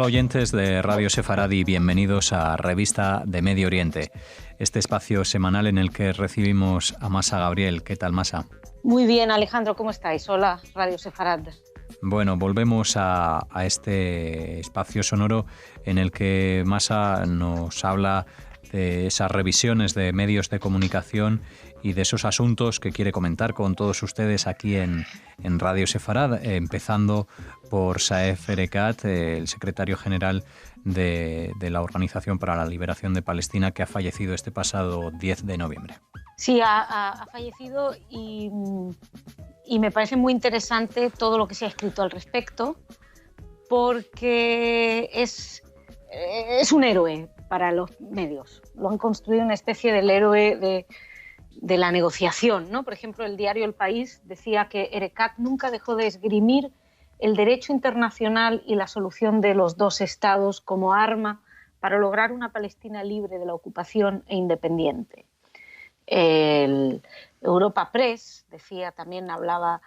oyentes de Radio Sefaradi, bienvenidos a Revista de Medio Oriente, este espacio semanal en el que recibimos a Masa Gabriel. ¿Qué tal, Masa? Muy bien, Alejandro, ¿cómo estáis? Hola, Radio Sefarad. Bueno, volvemos a este espacio sonoro en el que Masa nos habla de esas revisiones de medios de comunicación y de esos asuntos que quiere comentar con todos ustedes aquí en Radio Sefarad, empezando por Saef Erekat, el secretario general de la Organización para la Liberación de Palestina, que ha fallecido este pasado 10 de noviembre. Sí, ha fallecido y me parece muy interesante todo lo que se ha escrito al respecto, porque es un héroe para los medios. Lo han construido una especie del héroe de la negociación, ¿no? Por ejemplo, el diario El País decía que Erekat nunca dejó de esgrimir el derecho internacional y la solución de los dos estados como arma para lograr una Palestina libre de la ocupación e independiente. El Europa Press decía, también hablaba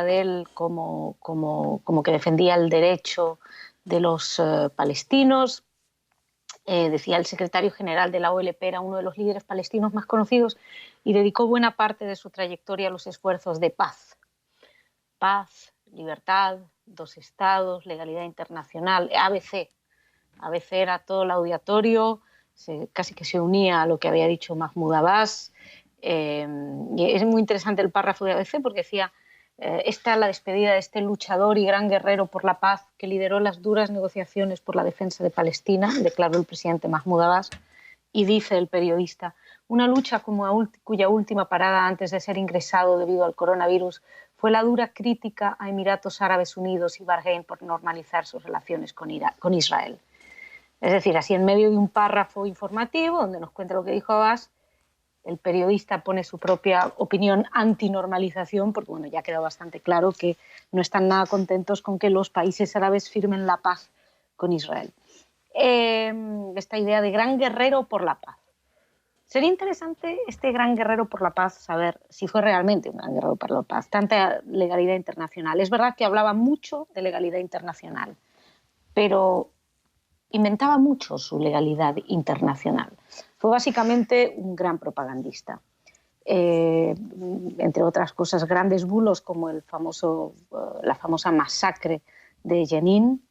de él como que defendía el derecho de los palestinos. Decía el secretario general de la OLP era uno de los líderes palestinos más conocidos y dedicó buena parte de su trayectoria a los esfuerzos de paz. Paz, libertad, dos estados, legalidad internacional, ABC era todo el auditorio, casi que se unía a lo que había dicho Mahmoud Abbas. Y es muy interesante el párrafo de ABC porque decía: esta es la despedida de este luchador y gran guerrero por la paz que lideró las duras negociaciones por la defensa de Palestina, declaró el presidente Mahmoud Abbas, y dice el periodista: una lucha cuya última parada antes de ser ingresado debido al coronavirus fue la dura crítica a Emiratos Árabes Unidos y Bahrein por normalizar sus relaciones con Israel. Es decir, así en medio de un párrafo informativo donde nos cuenta lo que dijo Abbas, el periodista pone su propia opinión antinormalización, porque bueno, ya ha quedado bastante claro que no están nada contentos con que los países árabes firmen la paz con Israel. Esta idea de gran guerrero por la paz. Sería interesante este gran guerrero por la paz saber si fue realmente un gran guerrero por la paz, tanta legalidad internacional. Es verdad que hablaba mucho de legalidad internacional, pero inventaba mucho su legalidad internacional. Fue básicamente un gran propagandista. Entre otras cosas, grandes bulos como la famosa masacre de Jenin.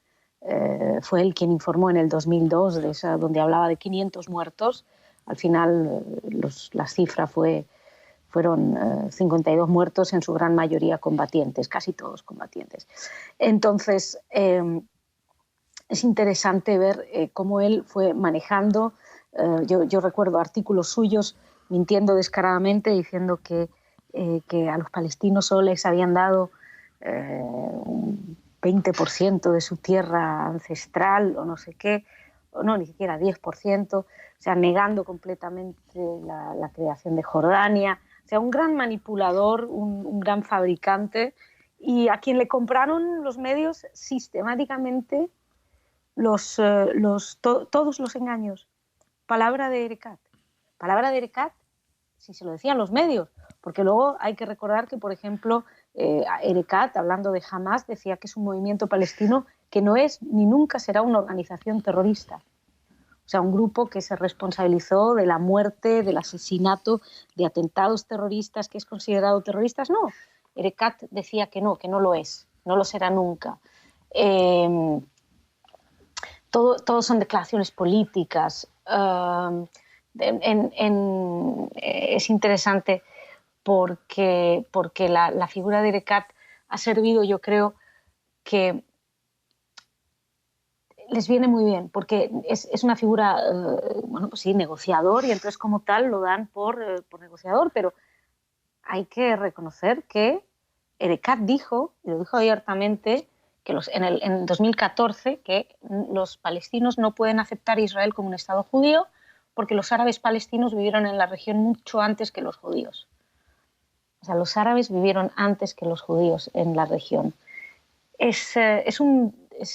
Fue él quien informó en el 2002 donde hablaba de 500 muertos. Al final la cifra fueron 52 muertos, en su gran mayoría combatientes, casi todos combatientes. Entonces, es interesante ver cómo él fue manejando. Yo recuerdo artículos suyos mintiendo descaradamente, diciendo que a los palestinos solo les habían dado un 20% de su tierra ancestral o no sé qué, o no, ni siquiera 10%, o sea, negando completamente la creación de Jordania. O sea, un gran manipulador, un gran fabricante, y a quien le compraron los medios sistemáticamente todos los engaños. Palabra de Erekat, si se lo decían los medios, porque luego hay que recordar que, por ejemplo, Erekat, hablando de Hamas, decía que es un movimiento palestino que no es ni nunca será una organización terrorista. O sea, un grupo que se responsabilizó de la muerte, del asesinato, de atentados terroristas, que es considerado terroristas. No, Erekat decía que no lo es, no lo será nunca. Todo son declaraciones políticas. Es interesante porque la figura de Erekat ha servido, yo creo, que les viene muy bien, porque es una figura, bueno, pues sí, negociador, y entonces como tal lo dan por negociador, pero hay que reconocer que Erekat dijo, y lo dijo abiertamente, que en 2014 que los palestinos no pueden aceptar a Israel como un Estado judío porque los árabes palestinos vivieron en la región mucho antes que los judíos. O sea, los árabes vivieron antes que los judíos en la región.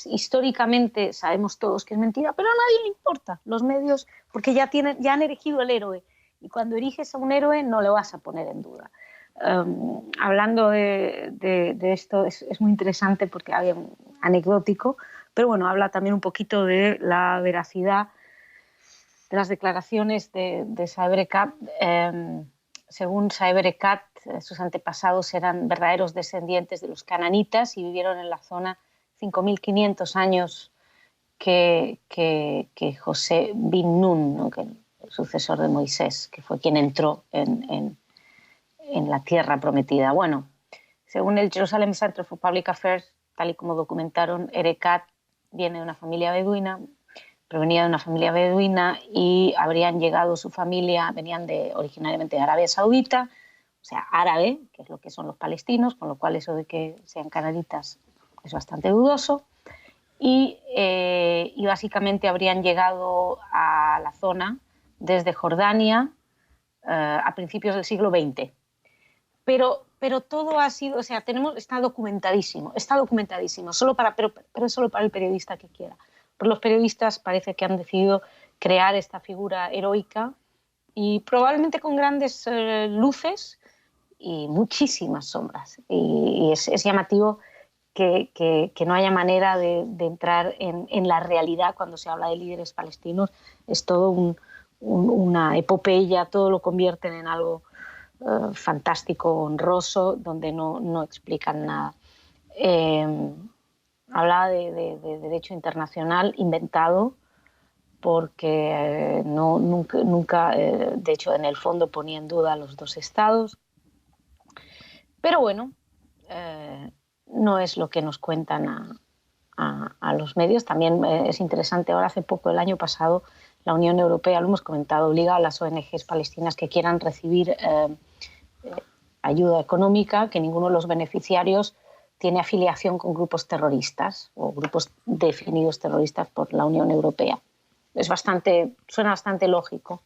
Históricamente sabemos todos que es mentira, pero a nadie le importa. Los medios, porque ya han erigido el héroe, y cuando eriges a un héroe no lo vas a poner en duda. Hablando de esto, es muy interesante porque había anecdótico, Pero bueno, habla también un poquito de la veracidad de las declaraciones de Saeb Erekat. Según Saeb Erekat, sus antepasados eran verdaderos descendientes de los cananitas y vivieron en la zona 5.500 años que José bin Nun, ¿no? Que el sucesor de Moisés, que fue quien entró en la tierra prometida. Bueno, según el Jerusalem Center for Public Affairs, tal y como documentaron, Erekat viene de una familia beduina, provenía de una familia beduina y habrían llegado su familia, venían originariamente de Arabia Saudita, o sea, árabe, que es lo que son los palestinos, con lo cual eso de que sean cananitas es bastante dudoso. Y básicamente habrían llegado a la zona desde Jordania a principios del siglo XX. Pero todo ha sido, o sea, está documentadísimo, pero solo para el periodista que quiera. Pero los periodistas parece que han decidido crear esta figura heroica y probablemente con grandes luces y muchísimas sombras. Y es llamativo que no haya manera de entrar en la realidad cuando se habla de líderes palestinos. Es todo una epopeya, todo lo convierten en algo fantástico, honroso, donde no explican nada. Hablaba de derecho internacional inventado, porque nunca, de hecho, en el fondo ponía en duda a los dos estados. Pero bueno, no es lo que nos cuentan a los medios. También es interesante, ahora hace poco, el año pasado, la Unión Europea, lo hemos comentado, obliga a las ONGs palestinas que quieran recibir ayuda económica, que ninguno de los beneficiarios tiene afiliación con grupos terroristas o grupos definidos terroristas por la Unión Europea. Suena bastante lógico.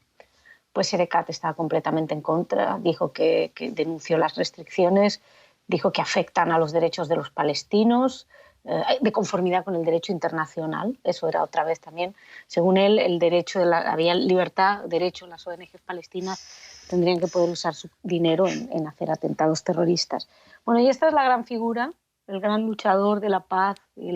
Pues Erekat está completamente en contra, dijo que denunció las restricciones, dijo que afectan a los derechos de los palestinos, de conformidad con el derecho internacional. Eso era otra vez también, según él, había libertad, derecho, las ONG palestinas tendrían que poder usar su dinero en hacer atentados terroristas. Bueno, y esta es la gran figura, el gran luchador de la paz y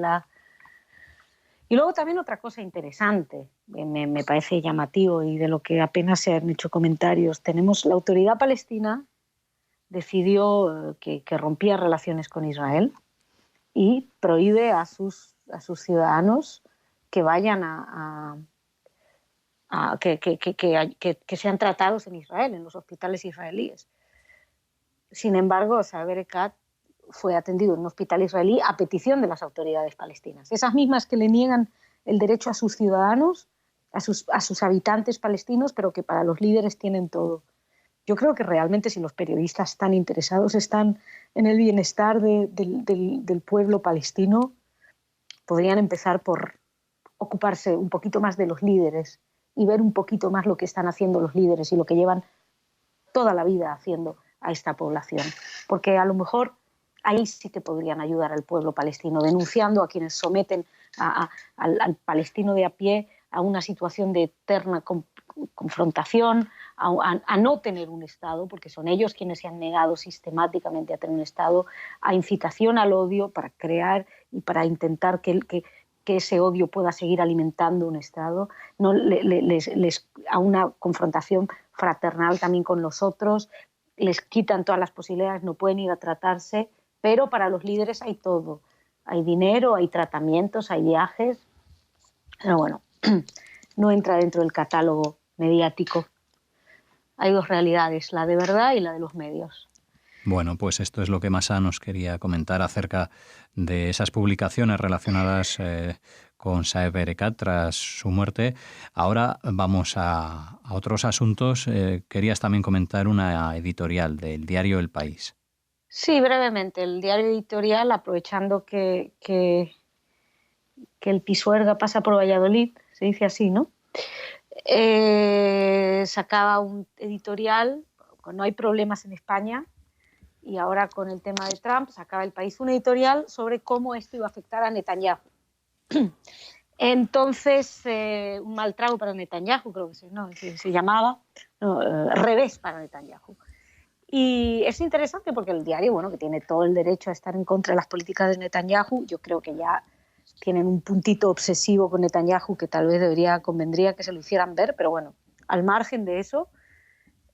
luego también otra cosa interesante, me parece llamativo y de lo que apenas se han hecho comentarios. Tenemos la autoridad palestina decidió que rompía relaciones con Israel y prohíbe a sus ciudadanos que vayan que sean tratados en Israel, en los hospitales israelíes. Sin embargo, Saeb Erekat fue atendido en un hospital israelí a petición de las autoridades palestinas. Esas mismas que le niegan el derecho a sus ciudadanos, a sus habitantes palestinos, pero que para los líderes tienen todo. Yo creo que realmente si los periodistas están interesados están en el bienestar del pueblo palestino, podrían empezar por ocuparse un poquito más de los líderes y ver un poquito más lo que están haciendo los líderes y lo que llevan toda la vida haciendo a esta población. Porque a lo mejor ahí sí que podrían ayudar al pueblo palestino, denunciando a quienes someten al palestino de a pie a una situación de eterna confrontación, a no tener un Estado, porque son ellos quienes se han negado sistemáticamente a tener un Estado, a incitación al odio para crear y para intentar que ese odio pueda seguir alimentando un Estado, a una confrontación fraternal también con los otros, les quitan todas las posibilidades, no pueden ir a tratarse, pero para los líderes hay todo. Hay dinero, hay tratamientos, hay viajes. Pero bueno, no entra dentro del catálogo mediático. Hay dos realidades, la de verdad y la de los medios. Bueno, pues esto es lo que Masa nos quería comentar acerca de esas publicaciones relacionadas con Saeb Erekat tras su muerte. Ahora vamos a otros asuntos. Querías también comentar una editorial del diario El País. Sí, brevemente. El diario editorial, aprovechando que el Pisuerga pasa por Valladolid, se dice así, ¿no? Sacaba un editorial, no hay problemas en España, y ahora con el tema de Trump sacaba El País un editorial sobre cómo esto iba a afectar a Netanyahu. Entonces, un mal trago para Netanyahu, creo que se llamaba, revés para Netanyahu. Y es interesante porque el diario, bueno, que tiene todo el derecho a estar en contra de las políticas de Netanyahu, yo creo que ya tienen un puntito obsesivo con Netanyahu que tal vez convendría que se lo hicieran ver, pero bueno, al margen de eso,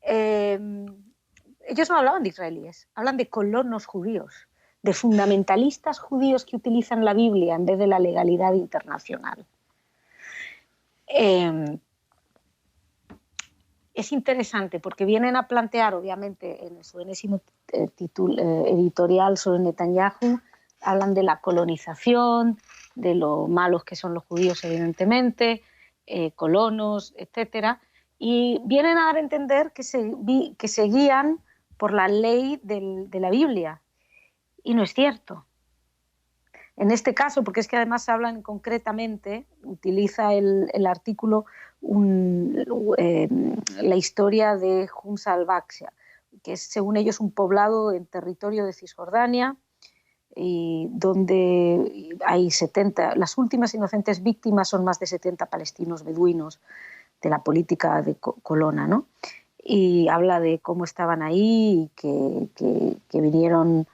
ellos no hablaban de israelíes, hablan de colonos judíos, de fundamentalistas judíos que utilizan la Biblia en vez de la legalidad internacional. Es interesante porque vienen a plantear, obviamente, en su enésimo editorial sobre Netanyahu, hablan de la colonización, de lo malos que son los judíos, evidentemente, colonos, etcétera, y vienen a dar a entender que se guían por la ley de la Biblia, y no es cierto. En este caso, porque es que además hablan concretamente, utiliza el artículo la historia de Hums al-Baksha, que es, según ellos, un poblado en territorio de Cisjordania, y donde hay 70, las últimas inocentes víctimas son más de 70 palestinos beduinos de la política de Colonna, ¿no? Y habla de cómo estaban ahí y que vinieron,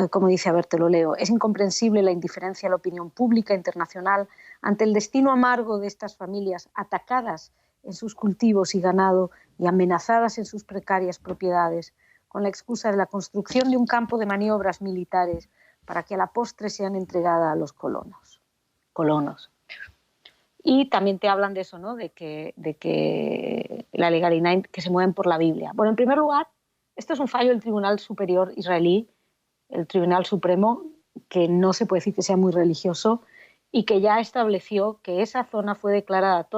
como dice, a ver, te lo leo: es incomprensible la indiferencia de la opinión pública internacional ante el destino amargo de estas familias atacadas en sus cultivos y ganado y amenazadas en sus precarias propiedades, con la excusa de la construcción de un campo de maniobras militares para que a la postre sean entregadas a los colonos. Y también te hablan de eso, ¿no? de que la legalidad, que se mueven por la Biblia. Bueno, en primer lugar, esto es un fallo del Tribunal Superior israelí, el Tribunal Supremo, que no se puede decir que sea muy religioso, y que ya estableció que esa zona fue declarada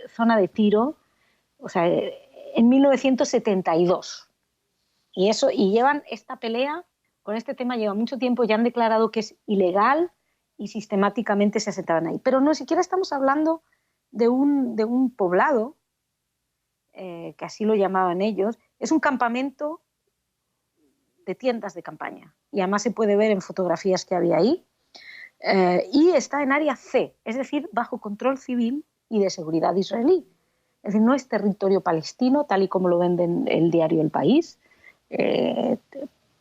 zona de tiro, o sea, en 1972. Y llevan esta pelea con este tema, lleva mucho tiempo, ya han declarado que es ilegal y sistemáticamente se asentaban ahí. Pero no siquiera estamos hablando de un poblado, que así lo llamaban ellos, es un campamento de tiendas de campaña. Y además se puede ver en fotografías que había ahí. Y está en área C, es decir, bajo control civil y de seguridad israelí. Es decir, no es territorio palestino, tal y como lo venden el diario El País.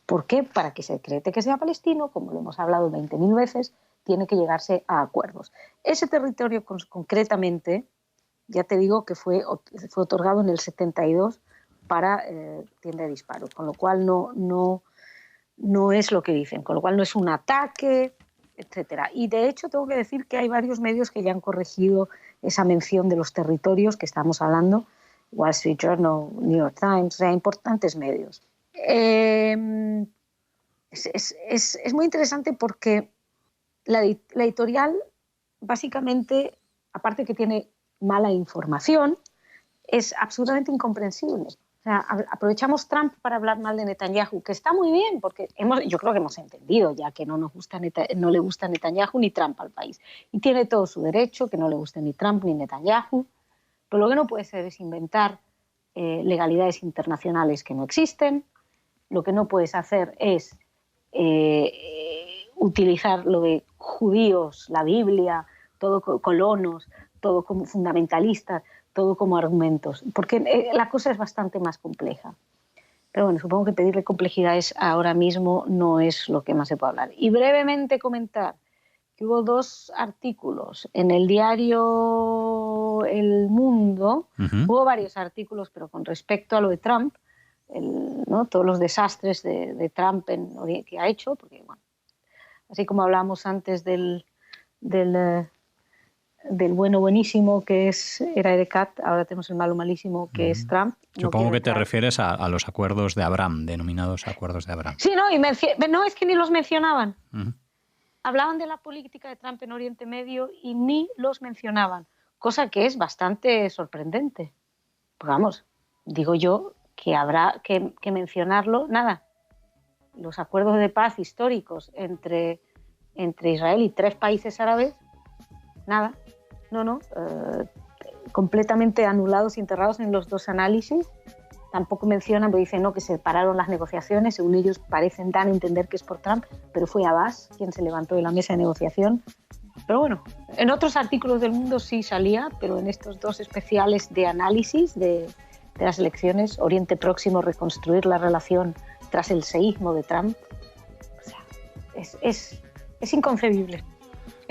¿Por qué? Para que se decrete que sea palestino, como lo hemos hablado 20.000 veces, tiene que llegarse a acuerdos. Ese territorio concretamente, ya te digo que fue otorgado en el 72 para tienda de disparos, con lo cual no es lo que dicen, con lo cual no es un ataque, etcétera. Y de hecho tengo que decir que hay varios medios que ya han corregido esa mención de los territorios que estamos hablando, Wall Street Journal, New York Times, o sea, importantes medios. Es muy interesante porque la editorial, básicamente, aparte que tiene mala información, es absolutamente incomprensible. O sea, aprovechamos Trump para hablar mal de Netanyahu, que está muy bien, porque yo creo que hemos entendido ya que no le gusta Netanyahu ni Trump al país. Y tiene todo su derecho, que no le guste ni Trump ni Netanyahu. Pero lo que no puede ser es inventar legalidades internacionales que no existen. Lo que no puedes hacer es utilizar lo de judíos, la Biblia, todo colonos, todo como fundamentalistas, todo como argumentos, porque la cosa es bastante más compleja. Pero bueno, supongo que pedirle complejidades ahora mismo no es lo que más se puede hablar. Y brevemente comentar que hubo 2 artículos en el diario El Mundo, hubo varios artículos, pero con respecto a lo de Trump, ¿no? Todos los desastres de Trump que ha hecho, porque bueno, así como hablábamos antes del bueno buenísimo que era Erekat, ahora tenemos el malo malísimo que es Trump. Supongo que te refieres a los acuerdos de Abraham, denominados acuerdos de Abraham. Sí, no, no, es que ni los mencionaban. Hablaban de la política de Trump en Oriente Medio y ni los mencionaban, cosa que es bastante sorprendente. Pues vamos, digo yo que habrá que mencionarlo, nada. Los acuerdos de paz históricos entre Israel y 3 países árabes, nada. No, completamente anulados y enterrados en los 2 análisis. Tampoco mencionan, porque dicen no, que se pararon las negociaciones, según ellos parecen dar a entender que es por Trump, pero fue Abbas quien se levantó de la mesa de negociación. Pero bueno, en otros artículos del Mundo sí salía, pero en estos 2 especiales de análisis de las elecciones, Oriente Próximo, reconstruir la relación tras el seísmo de Trump, o sea, es inconcebible.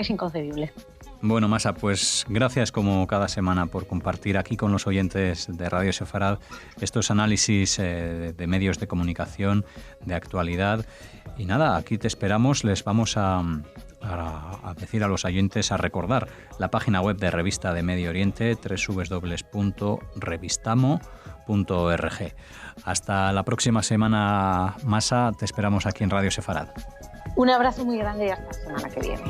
Es inconcebible. Bueno, Masa, pues gracias como cada semana por compartir aquí con los oyentes de Radio Sefarad estos análisis de medios de comunicación, de actualidad. Y nada, aquí te esperamos. Les vamos a decir a los oyentes, a recordar la página web de Revista de Medio Oriente, www.revistamo.org. Hasta la próxima semana, Masa, te esperamos aquí en Radio Sefarad. Un abrazo muy grande y hasta la semana que viene.